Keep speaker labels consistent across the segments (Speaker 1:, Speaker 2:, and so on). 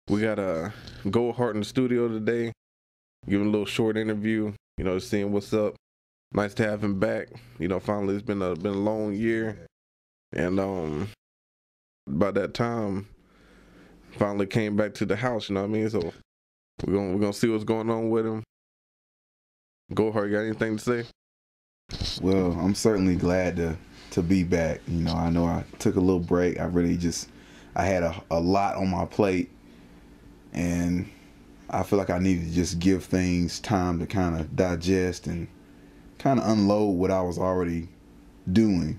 Speaker 1: We got Gold Hart in the studio today, giving a little short interview, seeing what's up. Nice to have him back. Finally it's been a long year. And by that time finally came back to the house, you know what I mean? So we're gonna see what's going on with him. Gold Hart, got anything to say?
Speaker 2: Well, I'm certainly glad to be back. I know I took a little break. I had a lot on my plate, and I feel like I needed to just give things time to kind of digest and kind of unload what I was already doing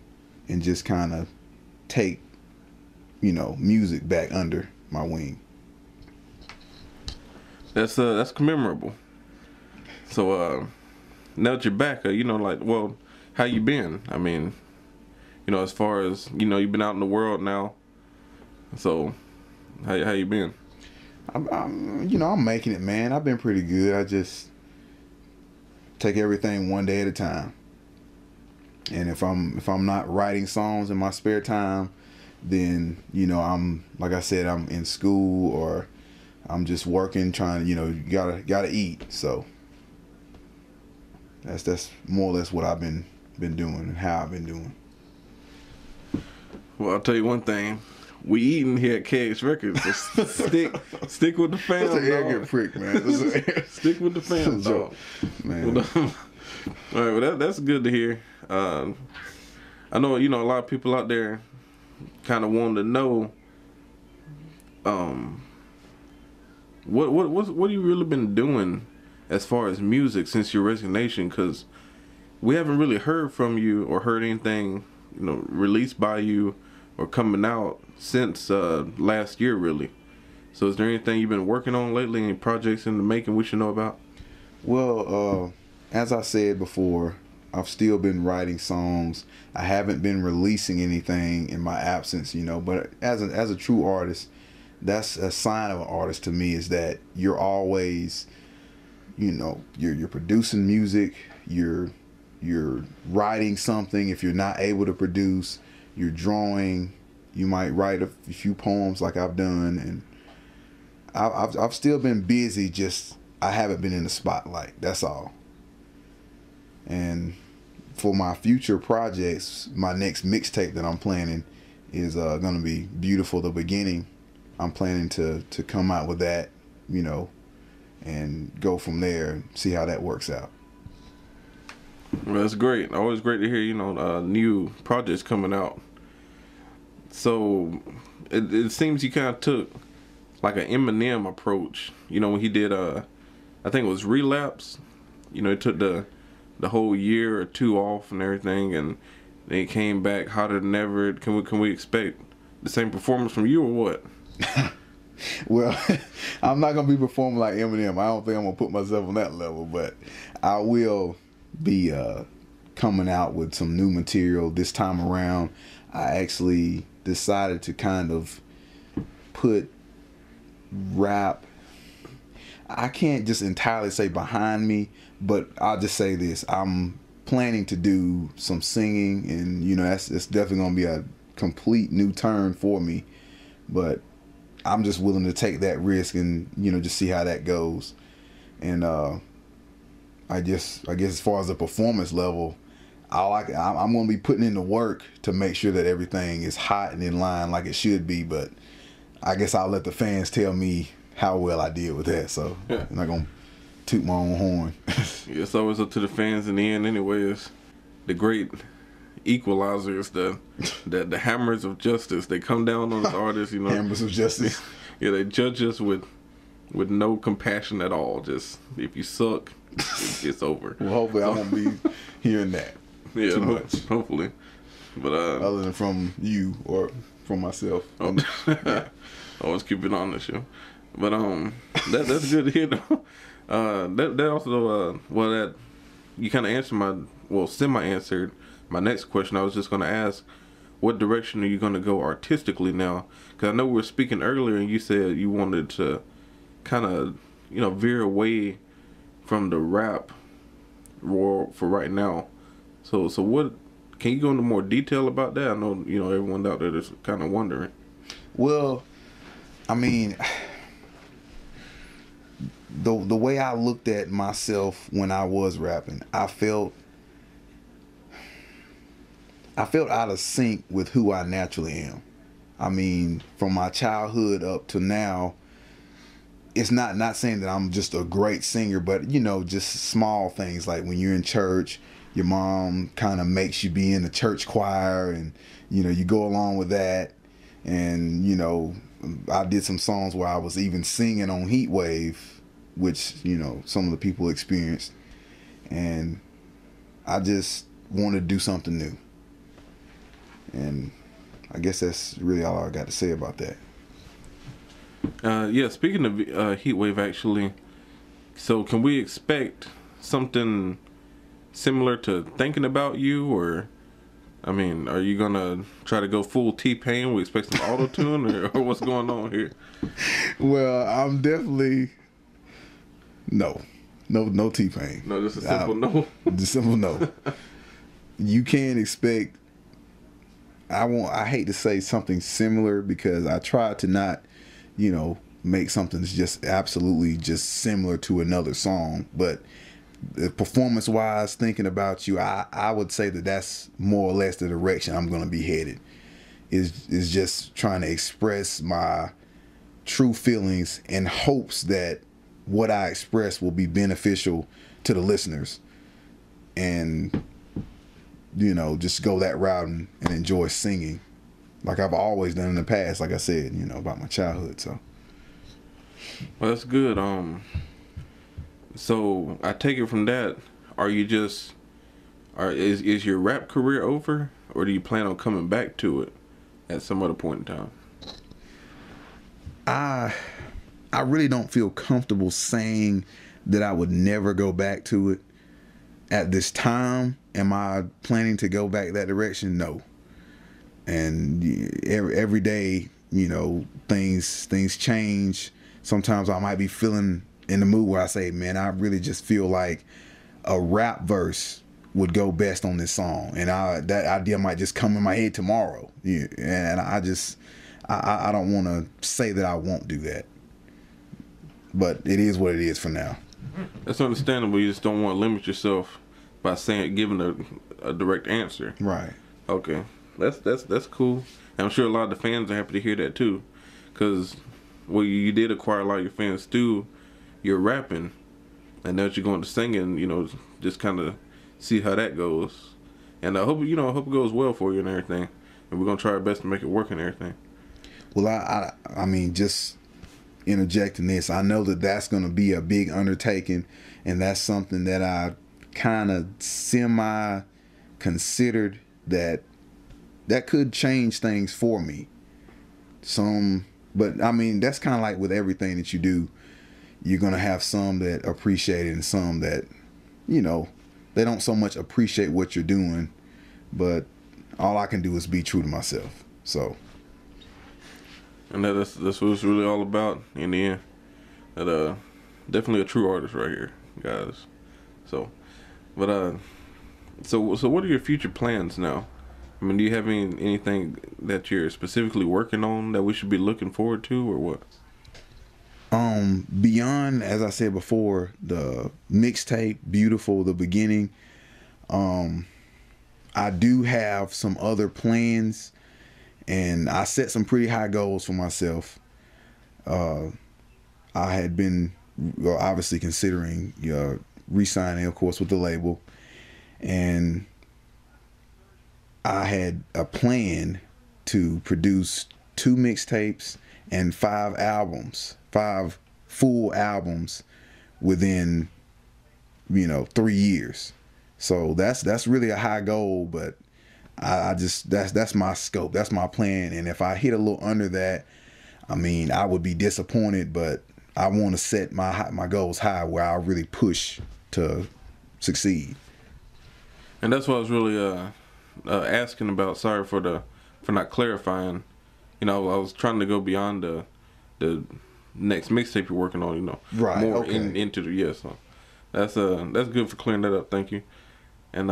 Speaker 2: and just kind of take, music back under my wing.
Speaker 1: That's commemorable. So now that you're back, how you been? I mean, as far as you've been out in the world now. So how you been?
Speaker 2: I'm making it, man. I've been pretty good. I just take everything one day at a time. And if I'm not writing songs in my spare time, then I'm, like I said, I'm in school or I'm just working, trying. You gotta eat. So that's more or less what I've been doing and how I've been doing.
Speaker 1: Well, I'll tell you one thing. We eating here at KX Records. So stick with the fam.
Speaker 2: That's an arrogant prick, man.
Speaker 1: Stick with the fam, dog.
Speaker 2: Man.
Speaker 1: All right, well that's good to hear. I know a lot of people out there kind of want to know what you really been doing as far as music since your resignation, because we haven't really heard from you or heard anything released by you or coming out since last year, really. So is there anything you've been working on lately, any projects in the making we should know about?
Speaker 2: Well, as I said before, I've still been writing songs. I haven't been releasing anything in my absence, but as a true artist, that's a sign of an artist to me, is that you're always, you're producing music, you're writing something. If you're not able to produce, you're drawing. You might write a few poems like I've done, and I've still been busy, just I haven't been in the spotlight. That's all. And for my future projects, my next mixtape that I'm planning is going to be Beautiful the Beginning. I'm planning to come out with that, and go from there and see how that works out.
Speaker 1: Well, that's great. Always great to hear, new projects coming out. So it seems you kind of took like an Eminem approach, when he did I think it was Relapse. It took the whole year or two off and everything, and then he came back hotter than ever. Can we expect the same performance from you or what?
Speaker 2: Well, I'm not gonna be performing like Eminem. I don't think I'm gonna put myself on that level, but I will be coming out with some new material this time around. I actually decided to kind of put rap, I can't just entirely say behind me, but I'll just say this: I'm planning to do some singing, and that's definitely gonna be a complete new turn for me. But I'm just willing to take that risk and just see how that goes. And I guess as far as the performance level, I'm gonna be putting in the work to make sure that everything is hot and in line like it should be. But I guess I'll let the fans tell me how well I did with that. So I'm not gonna toot my own horn.
Speaker 1: Yeah, it's always up to the fans in the end, anyways. The great equalizers, the hammers of justice, they come down on us artists,
Speaker 2: Hammers of justice.
Speaker 1: Yeah, they judge us with no compassion at all. Just if you suck, it's over.
Speaker 2: Well, hopefully I won't be hearing that too much.
Speaker 1: Hopefully, but
Speaker 2: other than from you or from myself.
Speaker 1: Always keep it honest, yo. But that's good to hear though. That also that you kind of answered semi-answered my next question. I was just going to ask, what direction are you going to go artistically now? Because I know we were speaking earlier and you said you wanted to kind of veer away from the rap for right now. So what, can you go into more detail about that? I know everyone out there is kind of wondering.
Speaker 2: Well, I mean, the way I looked at myself when I was rapping, I felt out of sync with who I naturally am. I mean, from my childhood up to now, it's not saying that I'm just a great singer, but you know, just small things like when you're in church, your mom kind of makes you be in the church choir, and you know, you go along with that. And you know, I did some songs where I was even singing on Heat Wave, which you know, some of the people experienced, and I just wanted to do something new. And I guess that's really all I got to say about that.
Speaker 1: Yeah, speaking of Heat Wave, actually, so can we expect something similar to Thinking About You, or, I mean, are you gonna try to go full T-Pain? We expect some auto-tune, or what's going on here?
Speaker 2: Well, I'm definitely no T-Pain.
Speaker 1: No, just a simple no.
Speaker 2: Just simple no. You can't expect. I hate to say something similar because I tried to not, you know, make something that's just absolutely just similar to another song. But performance wise, Thinking About You, I would say that that's more or less the direction I'm going to be headed. Is just trying to express my true feelings in hopes that what I express will be beneficial to the listeners. And you know, just go that route and enjoy singing like I've always done in the past, like I said, you know, about my childhood. So
Speaker 1: well, that's good. So I take it from that, are you just is your rap career over, or do you plan on coming back to it at some other point in time?
Speaker 2: I really don't feel comfortable saying that I would never go back to it at this time. Am I planning to go back that direction? No. And every day, you know, things change. Sometimes I might be feeling in the mood where I say, man, I really just feel like a rap verse would go best on this song, and that idea might just come in my head tomorrow. Yeah, and I don't want to say that I won't do that, but it is what it is for now.
Speaker 1: That's understandable. You just don't want to limit yourself by giving a direct answer.
Speaker 2: Right.
Speaker 1: Okay. That's cool. And I'm sure a lot of the fans are happy to hear that too, because well, you did acquire a lot of your fans through your rapping, and now that you're going to singing, you know, just kind of see how that goes. And I hope it goes well for you and everything. And we're gonna try our best to make it work and everything.
Speaker 2: Well, I mean, just interjecting this, I know that that's going to be a big undertaking, and that's something that I kind of semi considered that could change things for me. But I mean, that's kind of like with everything that you do. You're going to have some that appreciate it and some that, you know, they don't so much appreciate what you're doing, but all I can do is be true to myself. So.
Speaker 1: And that's what it's really all about in the end. That definitely a true artist right here, guys. So, but so what are your future plans now? I mean, do you have anything that you're specifically working on that we should be looking forward to, or what?
Speaker 2: Beyond, as I said before, the mixtape, Beautiful, the beginning, I do have some other plans, and I set some pretty high goals for myself. I had been obviously considering re-signing, of course, with the label, and I had a plan to produce 2 mixtapes and 5 albums, 5 full albums within, 3 years. So that's really a high goal, but I just that's my scope, that's my plan. And if I hit a little under that, I mean, I would be disappointed, but I want to set my goals high where I really push to succeed.
Speaker 1: And that's what I was really asking about. Sorry for not clarifying. I was trying to go beyond the next mixtape you're working on.
Speaker 2: Right.
Speaker 1: More
Speaker 2: okay.
Speaker 1: into the So that's good for clearing that up. Thank you. And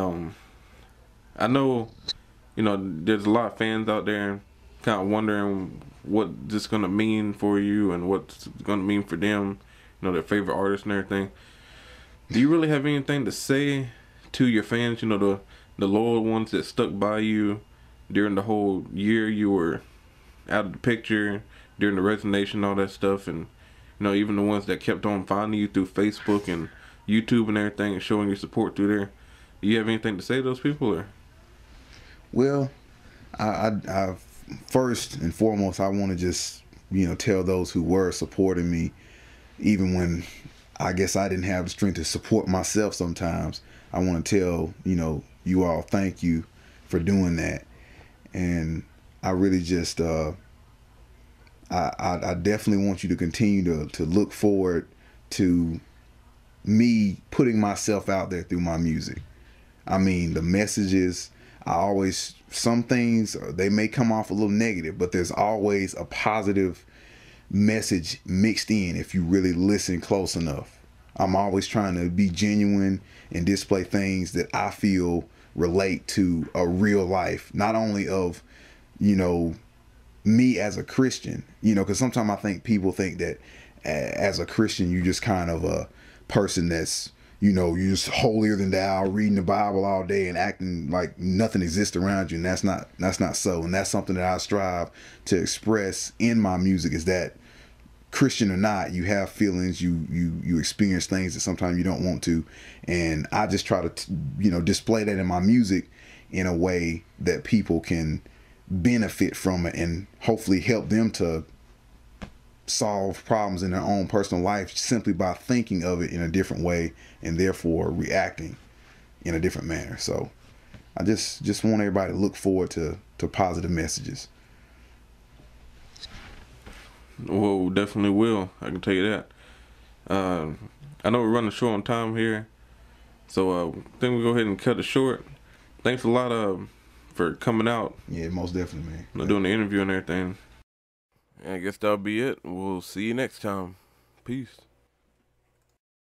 Speaker 1: I know there's a lot of fans out there kind of wondering what this gonna mean for you and what's gonna mean for them. their favorite artists and everything. Do you really have anything to say to your fans? The loyal ones that stuck by you during the whole year you were out of the picture, during the resignation, all that stuff, and even the ones that kept on finding you through Facebook and YouTube and everything, and showing your support through there. Do you have anything to say to those people, or?
Speaker 2: Well, I first and foremost, I want to just tell those who were supporting me, even when I guess I didn't have the strength to support myself sometimes. I want to tell you all, thank you for doing that. And I really just I definitely want you to continue to look forward to me putting myself out there through my music. I mean, the messages, some things, they may come off a little negative, but there's always a positive message mixed in if you really listen close enough. I'm always trying to be genuine and display things that I feel relate to a real life, not only of me as a Christian, because sometimes I think people think that as a Christian you're just kind of a person that's you're just holier than thou, reading the Bible all day and acting like nothing exists around you, and that's not so. And that's something that I strive to express in my music, is that Christian or not, you have feelings, you experience things that sometimes you don't want to, and I just try to display that in my music in a way that people can benefit from it and hopefully help them to solve problems in their own personal life simply by thinking of it in a different way and therefore reacting in a different manner. So I just want everybody to look forward to positive messages.
Speaker 1: Well, definitely will. I can tell you that. I know we're running short on time here, so I think we'll go ahead and cut it short. Thanks a lot for coming out.
Speaker 2: Yeah, most definitely, man.
Speaker 1: Doing the interview and everything. I guess that'll be it. We'll see you next time. Peace.